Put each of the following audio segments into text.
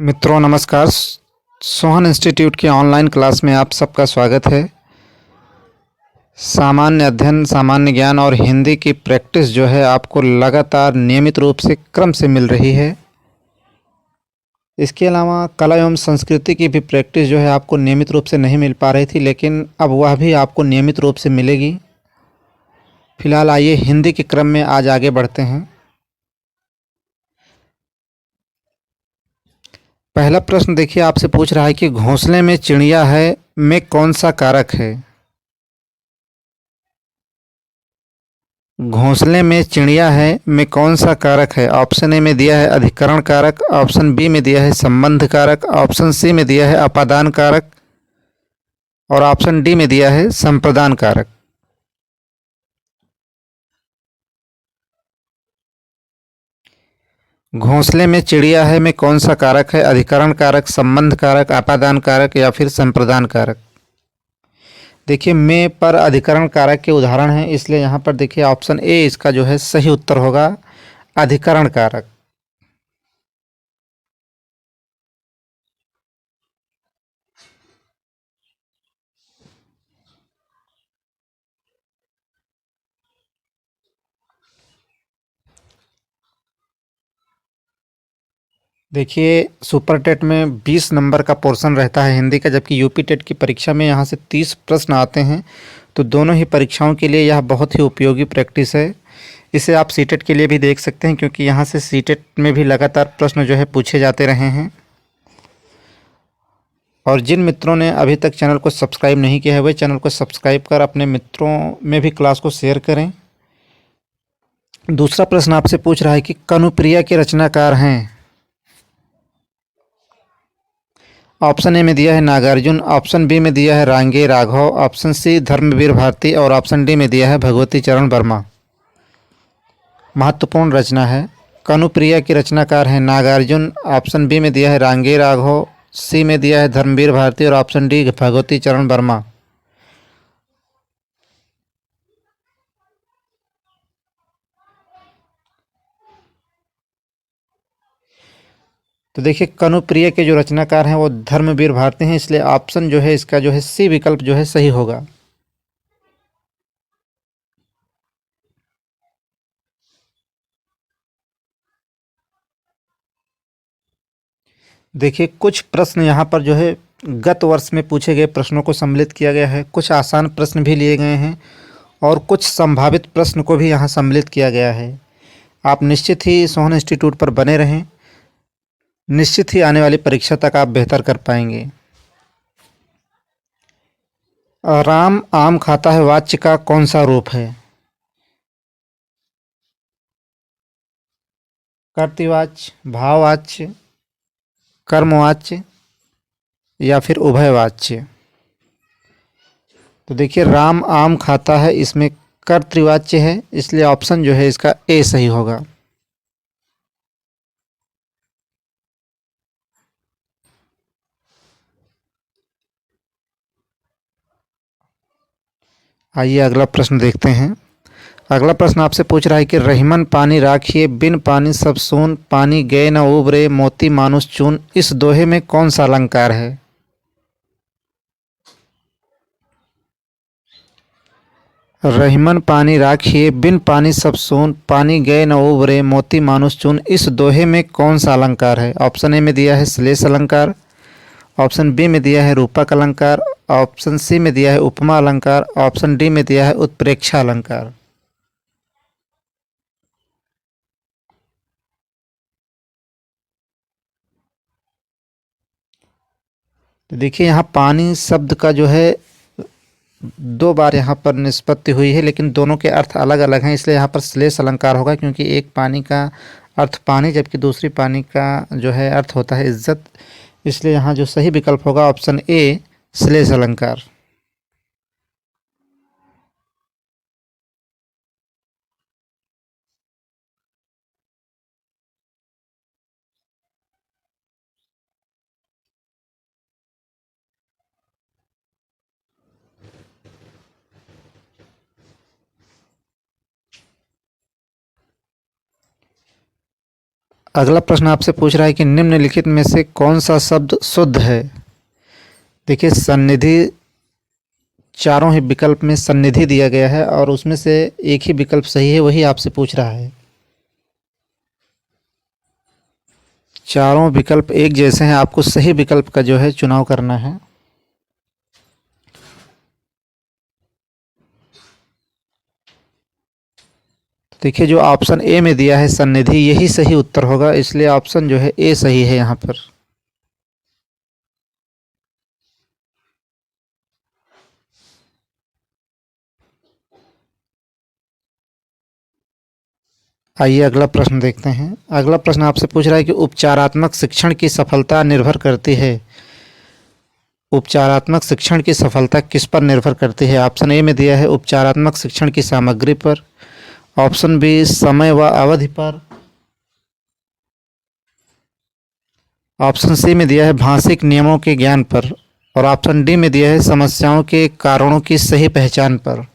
मित्रों नमस्कार। सोहन इंस्टीट्यूट की ऑनलाइन क्लास में आप सबका स्वागत है। सामान्य अध्ययन, सामान्य ज्ञान और हिंदी की प्रैक्टिस जो है आपको लगातार नियमित रूप से क्रम से मिल रही है। इसके अलावा कला एवं संस्कृति की भी प्रैक्टिस जो है आपको नियमित रूप से नहीं मिल पा रही थी, लेकिन अब वह भी आपको नियमित रूप से मिलेगी। फिलहाल आइए हिंदी के क्रम में आज आगे बढ़ते हैं। पहला प्रश्न देखिए, आपसे पूछ रहा है कि घोंसले में चिड़िया है में कौन सा कारक है। घोंसले में चिड़िया है में कौन सा कारक है। ऑप्शन ए में दिया है अधिकरण कारक, ऑप्शन बी में दिया है संबंध कारक, ऑप्शन सी में दिया है अपादान कारक और ऑप्शन डी में दिया है संप्रदान कारक। घोंसले में चिड़िया है में कौन सा कारक है। अधिकरण कारक, संबंध कारक, अपादान कारक या फिर संप्रदान कारक। देखिए में पर अधिकरण कारक के उदाहरण हैं, इसलिए यहाँ पर देखिए ऑप्शन ए इसका जो है सही उत्तर होगा, अधिकरण कारक। देखिए सुपर टेट में 20 नंबर का पोर्शन रहता है हिंदी का, जबकि यूपी टेट की परीक्षा में यहाँ से 30 प्रश्न आते हैं। तो दोनों ही परीक्षाओं के लिए यह बहुत ही उपयोगी प्रैक्टिस है। इसे आप सीटेट के लिए भी देख सकते हैं, क्योंकि यहाँ से सीटेट में भी लगातार प्रश्न जो है पूछे जाते रहे हैं। और जिन मित्रों ने अभी तक चैनल को सब्सक्राइब नहीं किया है वे चैनल को सब्सक्राइब कर अपने मित्रों में भी क्लास को शेयर करें। दूसरा प्रश्न आपसे पूछ रहा है कि कनुप्रिया के रचनाकार हैं। ऑप्शन ए में दिया है नागार्जुन, ऑप्शन बी में दिया है रांगे राघव, ऑप्शन सी धर्मवीर भारती और ऑप्शन डी में दिया है भगवती चरण वर्मा। महत्वपूर्ण रचना है। कनुप्रिया के रचनाकार हैं नागार्जुन, ऑप्शन बी में दिया है रांगे राघव, सी में दिया है धर्मवीर भारती और ऑप्शन डी भगवती चरण वर्मा। तो देखिए कनुप्रिया के जो रचनाकार हैं वो धर्मवीर भारती हैं, इसलिए ऑप्शन जो है इसका जो है सी विकल्प जो है सही होगा। देखिए कुछ प्रश्न यहाँ पर जो है गत वर्ष में पूछे गए प्रश्नों को सम्मिलित किया गया है, कुछ आसान प्रश्न भी लिए गए हैं और कुछ संभावित प्रश्न को भी यहाँ सम्मिलित किया गया है। आप निश्चित ही सोहन इंस्टीट्यूट पर बने रहें, निश्चित ही आने वाली परीक्षा तक आप बेहतर कर पाएंगे। राम आम खाता है वाक्य का कौन सा रूप है। कर्तृवाच्य, भाववाच्य, कर्मवाच्य या फिर उभयवाच्य। तो देखिए राम आम खाता है, इसमें कर्तृवाच्य है, इसलिए ऑप्शन जो है इसका ए सही होगा। आइए अगला प्रश्न देखते हैं। अगला प्रश्न आपसे पूछ रहा है कि रहीमन पानी राखिए बिन पानी सब सून, पानी गए न उबरे मोती मानुष चून, इस दोहे में कौन सा अलंकार है। रहीमन पानी राखिए बिन पानी सब सून, पानी गए न उबरे मोती मानुष चून, इस दोहे में कौन सा अलंकार है। ऑप्शन ए में दिया है श्लेष अलंकार, ऑप्शन बी में दिया है रूपक अलंकार, ऑप्शन सी में दिया है उपमा अलंकार, ऑप्शन डी में दिया है उत्प्रेक्षा अलंकार। तो देखिए यहाँ पानी शब्द का जो है दो बार यहाँ पर निष्पत्ति हुई है, लेकिन दोनों के अर्थ अलग अलग हैं, इसलिए यहाँ पर श्लेष अलंकार होगा, क्योंकि एक पानी का अर्थ पानी जबकि दूसरी पानी का जो है अर्थ होता है इज्जत। इसलिए यहाँ जो सही विकल्प होगा ऑप्शन ए श्लेष अलंकार। अगला प्रश्न आपसे पूछ रहा है कि निम्नलिखित में से कौन सा शब्द शुद्ध है। देखिए सन्निधि, चारों ही विकल्प में सन्निधि दिया गया है और उसमें से एक ही विकल्प सही है, वही आपसे पूछ रहा है। चारों विकल्प एक जैसे हैं, आपको सही विकल्प का जो है चुनाव करना है। देखिए जो ऑप्शन ए में दिया है सन्निधि, यही सही उत्तर होगा, इसलिए ऑप्शन जो है ए सही है यहाँ पर। आइए अगला प्रश्न देखते हैं। अगला प्रश्न आपसे पूछ रहा है कि उपचारात्मक शिक्षण की सफलता निर्भर करती है। उपचारात्मक शिक्षण की सफलता किस पर निर्भर करती है। ऑप्शन ए में दिया है उपचारात्मक शिक्षण की सामग्री पर, ऑप्शन बी समय व अवधि पर, ऑप्शन सी में दिया है भाषिक नियमों के ज्ञान पर, और ऑप्शन डी में दिया है समस्याओं के कारणों की सही पहचान पर।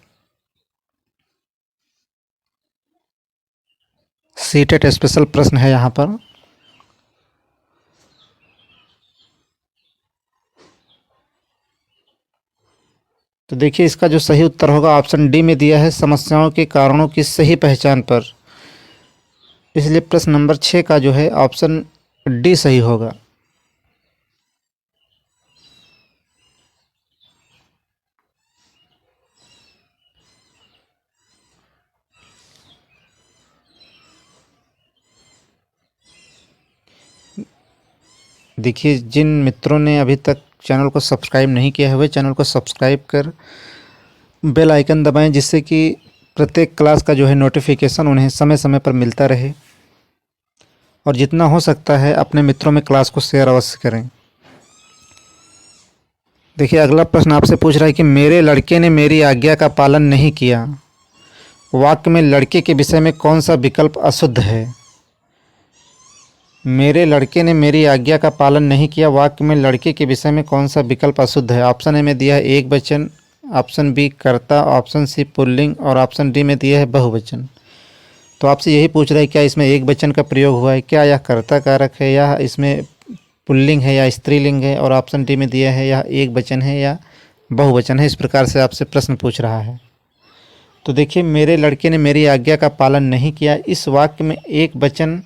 सीटेट स्पेशल प्रश्न है यहाँ पर। तो देखिए इसका जो सही उत्तर होगा ऑप्शन डी में दिया है समस्याओं के कारणों की सही पहचान पर, इसलिए प्रश्न नंबर 6 का जो है ऑप्शन डी सही होगा। देखिए जिन मित्रों ने अभी तक चैनल को सब्सक्राइब नहीं किया है वे चैनल को सब्सक्राइब कर बेल आइकन दबाएं, जिससे कि प्रत्येक क्लास का जो है नोटिफिकेशन उन्हें समय समय पर मिलता रहे, और जितना हो सकता है अपने मित्रों में क्लास को शेयर अवश्य करें। देखिए अगला प्रश्न आपसे पूछ रहा है कि मेरे लड़के ने मेरी आज्ञा का पालन नहीं किया। वाक्य में लड़के के विषय में कौन सा विकल्प अशुद्ध है। मेरे लड़के ने मेरी आज्ञा का पालन नहीं किया, वाक्य में लड़के के विषय में कौन सा विकल्प अशुद्ध है। ऑप्शन ए में दिया है एक वचन, ऑप्शन बी कर्ता, ऑप्शन सी पुल्लिंग, और ऑप्शन डी में दिया है बहुवचन। तो आपसे यही पूछ रहा है क्या इसमें एक वचन का प्रयोग हुआ है, क्या यह कर्ता कारक है, या इसमें पुल्लिंग है या स्त्रीलिंग है, और ऑप्शन डी में दिया है यह एक वचन है या बहुवचन है। इस प्रकार से आपसे प्रश्न पूछ रहा है। तो देखिए मेरे लड़के ने मेरी आज्ञा का पालन नहीं किया, इस वाक्य में एक वचन,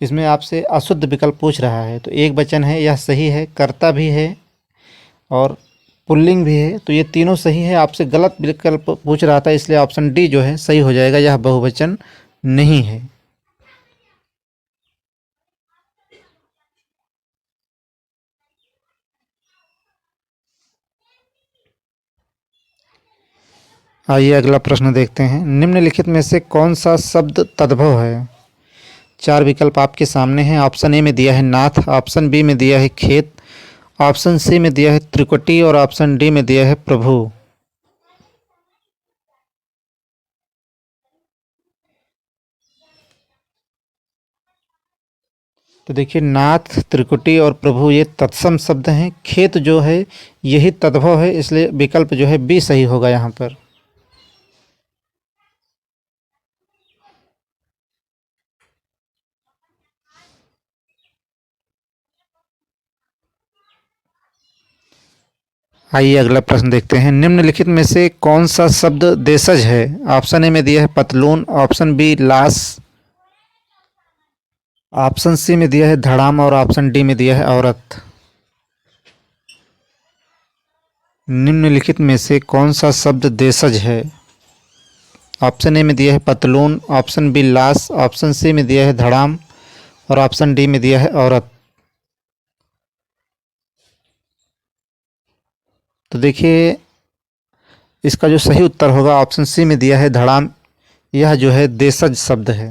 इसमें आपसे अशुद्ध विकल्प पूछ रहा है, तो एक वचन है यह सही है, कर्ता भी है और पुल्लिंग भी है, तो ये तीनों सही है। आपसे गलत विकल्प पूछ रहा था, इसलिए ऑप्शन डी जो है सही हो जाएगा, यह बहुवचन नहीं है। आइए अगला प्रश्न देखते हैं। निम्नलिखित में से कौन सा शब्द तद्भव है। 4 विकल्प आपके सामने हैं। ऑप्शन ए में दिया है नाथ, ऑप्शन बी में दिया है खेत, ऑप्शन सी में दिया है त्रिकुटी, और ऑप्शन डी में दिया है प्रभु। तो देखिए नाथ, त्रिकुटी और प्रभु ये तत्सम शब्द हैं। खेत जो है यही तद्भव है, इसलिए विकल्प जो है बी सही होगा यहाँ पर। आइए अगला प्रश्न देखते हैं। निम्नलिखित में से कौन सा शब्द देशज है। ऑप्शन ए में दिया है पतलून, ऑप्शन बी लाश, ऑप्शन सी में दिया है धड़ाम, और ऑप्शन डी में दिया है औरत। निम्नलिखित में से कौन सा शब्द देशज है। ऑप्शन ए में दिया है पतलून, ऑप्शन बी लाश, ऑप्शन सी में दिया है धड़ाम, और ऑप्शन डी में दिया है औरत। तो देखिए इसका जो सही उत्तर होगा ऑप्शन सी में दिया है धड़ाम, यह जो है देशज शब्द है।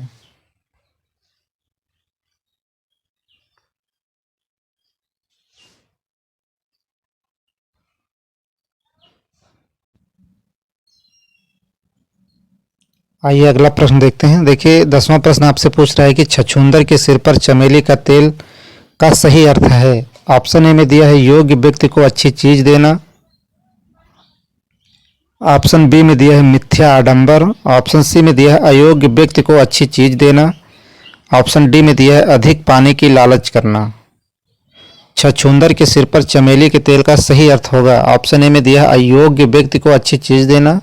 आइए अगला प्रश्न देखते हैं। देखिए 10वां प्रश्न आपसे पूछ रहा है कि छछूंदर के सिर पर चमेली का तेल का सही अर्थ है। ऑप्शन ए में दिया है योग्य व्यक्ति को अच्छी चीज देना, ऑप्शन बी में दिया है मिथ्या आडंबर, ऑप्शन सी में दिया है अयोग्य व्यक्ति को अच्छी चीज देना, ऑप्शन डी में दिया है अधिक पानी की लालच करना। छछूंदर के सिर पर चमेली के तेल का सही अर्थ होगा। ऑप्शन ए में दिया है अयोग्य व्यक्ति को अच्छी चीज देना।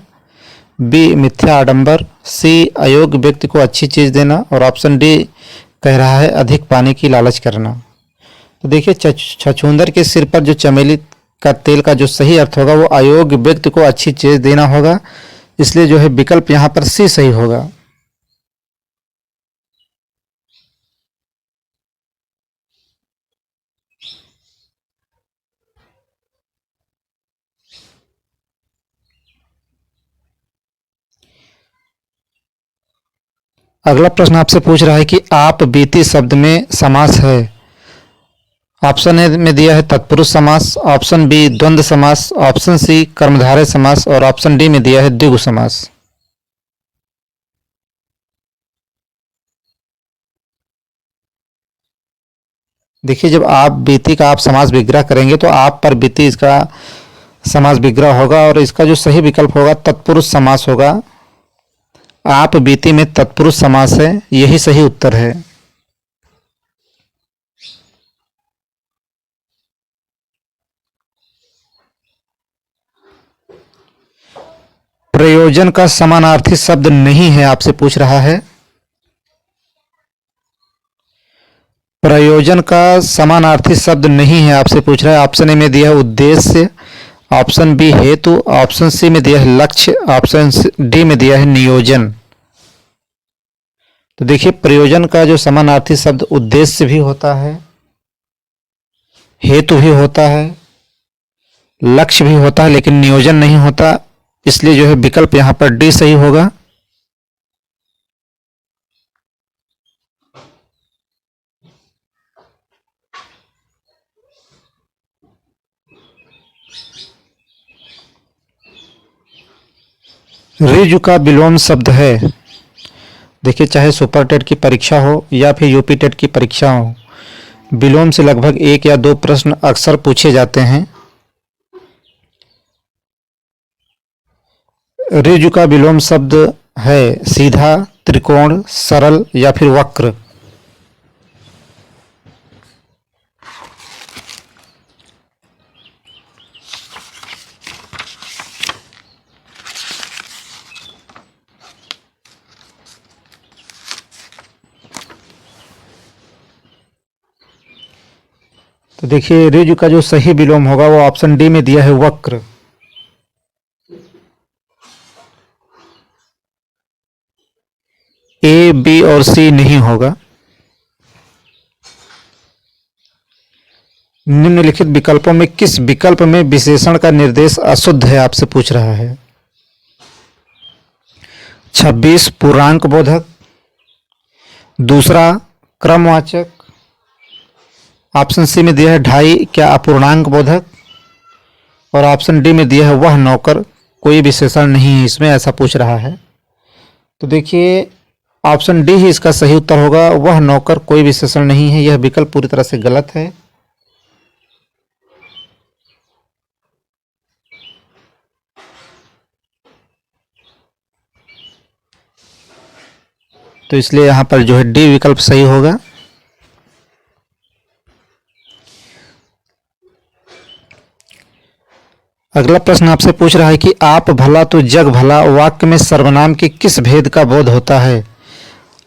बी मिथ्या आडंबर। सी अयोग्य व्यक्ति को अच्छी चीज देना। और ऑप्शन डी कह रहा है अधिक पानी की लालच करना। तो देखिए छछूंदर के सिर पर जो चमेली का तेल का जो सही अर्थ होगा वो अयोग्य व्यक्ति को अच्छी चीज देना होगा, इसलिए जो है विकल्प यहाँ पर सी सही होगा। अगला प्रश्न आपसे पूछ रहा है कि आप बीती शब्द में समास है। ऑप्शन ए में दिया है तत्पुरुष समास। ऑप्शन बी द्वंद्व समास। ऑप्शन सी कर्मधारय समास। और ऑप्शन डी में दिया है द्विगु समास। देखिए जब आप बीती का आप समास विग्रह करेंगे तो आप पर बीती इसका समास विग्रह होगा और इसका जो सही विकल्प होगा तत्पुरुष समास होगा। आप बीती में तत्पुरुष समास है, यही सही उत्तर है। प्रयोजन का समानार्थी शब्द नहीं है, आपसे पूछ रहा है। प्रयोजन का समानार्थी शब्द नहीं है, आपसे पूछ रहा है। ऑप्शन ए में दिया है उद्देश्य। ऑप्शन बी हेतु। ऑप्शन सी में दिया है लक्ष्य। ऑप्शन डी में दिया है नियोजन। तो देखिए प्रयोजन का जो समानार्थी शब्द उद्देश्य भी होता है, हेतु भी होता है, लक्ष्य भी होता है, लेकिन नियोजन नहीं होता, इसलिए जो है विकल्प यहां पर डी सही होगा। रिजु का विलोम शब्द है। देखिए चाहे सुपर टेट की परीक्षा हो या फिर यूपी टेट की परीक्षा हो, विलोम से लगभग एक या दो प्रश्न अक्सर पूछे जाते हैं। रिजु का विलोम शब्द है सीधा, त्रिकोण, सरल या फिर वक्र। तो देखिए रिजु का जो सही विलोम होगा वो ऑप्शन डी में दिया है वक्र। ए, बी और सी नहीं होगा। निम्नलिखित विकल्पों में किस विकल्प में विशेषण का निर्देश अशुद्ध है, आपसे पूछ रहा है। 26 पूर्णांक बोधक। दूसरा क्रमवाचक। ऑप्शन सी में दिया है 2.5 क्या अपूर्णांक बोधक। और ऑप्शन डी में दिया है वह नौकर कोई विशेषण नहीं है इसमें, ऐसा पूछ रहा है। तो देखिए ऑप्शन डी ही इसका सही उत्तर होगा, वह नौकर कोई विशेषण नहीं है। यह विकल्प पूरी तरह से गलत है। तो इसलिए यहां पर जो है डी विकल्प सही होगा। अगला प्रश्न आपसे पूछ रहा है कि आप भला तो जग भला वाक्य में सर्वनाम के किस भेद का बोध होता है।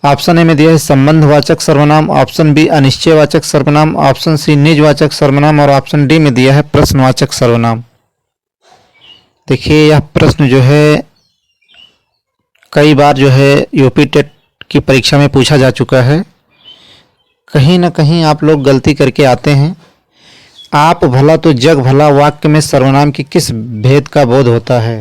ऑप्शन ए में दिया है संबंधवाचक सर्वनाम। ऑप्शन बी अनिश्चयवाचक सर्वनाम। ऑप्शन सी निजवाचक सर्वनाम। और ऑप्शन डी में दिया है प्रश्नवाचक सर्वनाम। देखिए यह प्रश्न जो है कई बार जो है यूपी टेट की परीक्षा में पूछा जा चुका है। कहीं ना कहीं आप लोग गलती करके आते हैं। आप भला तो जग भला वाक्य में सर्वनाम की किस भेद का बोध होता है।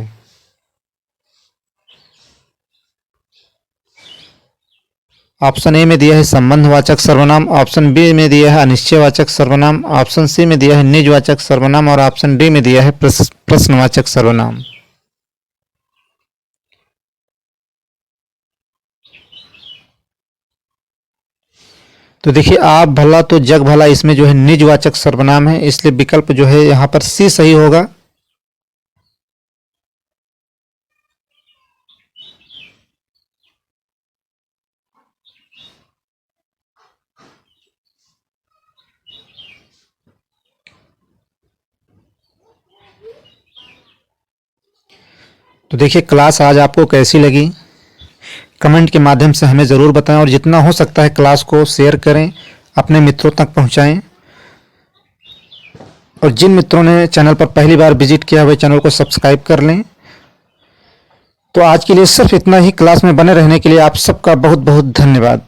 ऑप्शन ए में दिया है संबंधवाचक सर्वनाम। ऑप्शन बी में दिया है अनिश्चयवाचक सर्वनाम। ऑप्शन सी में दिया है निजवाचक सर्वनाम। और ऑप्शन डी में दिया है प्रश्नवाचक सर्वनाम। तो देखिए आप भला तो जग भला इसमें जो है निजवाचक सर्वनाम है, इसलिए विकल्प जो है यहां पर सी सही होगा। तो देखिए क्लास आज आपको कैसी लगी, कमेंट के माध्यम से हमें ज़रूर बताएं और जितना हो सकता है क्लास को शेयर करें, अपने मित्रों तक पहुंचाएं। और जिन मित्रों ने चैनल पर पहली बार विजिट किया वे चैनल को सब्सक्राइब कर लें। तो आज के लिए सिर्फ इतना ही। क्लास में बने रहने के लिए आप सबका बहुत बहुत धन्यवाद।